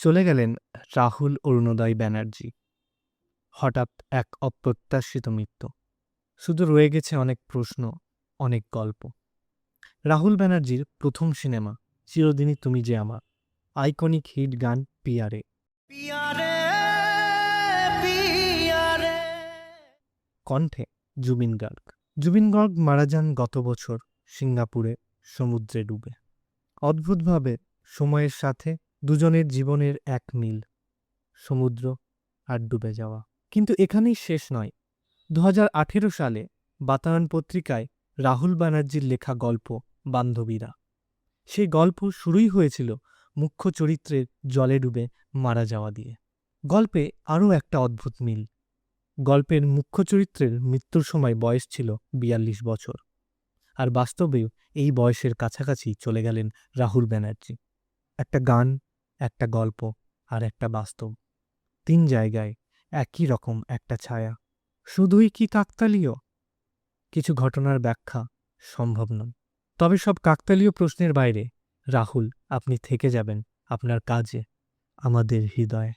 চলে গেলেন রাহুল অরুণোদয় ব্যানার্জি। হঠাৎ এক অপ্রত্যাশিত মৃত্যু। শুধু রয়ে গেছে অনেক প্রশ্ন, অনেক গল্প। রাহুল ব্যানার্জির প্রথম সিনেমা চিরদিনই তুমি যে আমার, আইকনিক হিট গান পিয়ারে। কণ্ঠে জুবিন গার্গ। জুবিন গার্গ মারা যান গত বছর সিঙ্গাপুরে সমুদ্রে ডুবে। অদ্ভুতভাবে সময়ের সাথে দুজনের জীবনের এক মিল, সমুদ্র আর ডুবে যাওয়া। কিন্তু এখানেই শেষ নয়। 2018 সালে বাতায়ন পত্রিকায় রাহুল ব্যানার্জির লেখা গল্প বান্ধবীরা। সেই গল্প শুরুই হয়েছিল মুখ্য চরিত্রের জলে ডুবে মারা যাওয়া দিয়ে। গল্পে আরও একটা অদ্ভুত মিল। গল্পের মুখ্য চরিত্রের মৃত্যুর সময় বয়স ছিল 42 বছর, আর বাস্তবেও এই বয়সের কাছাকাছি চলে গেলেন রাহুল ব্যানার্জি। একটা গান, একটা গল্প আর একটা বাস্তব, 3 জায়গায় একই রকম একটা ছায়া। শুধুই কি কাকতালীয়? কিছু ঘটনার ব্যাখ্যা সম্ভব নয়। তবে সব কাকতালীয় প্রশ্নের বাইরে রাহুল, আপনি থেকে যাবেন আপনার কাজে, আমাদের হৃদয়ে।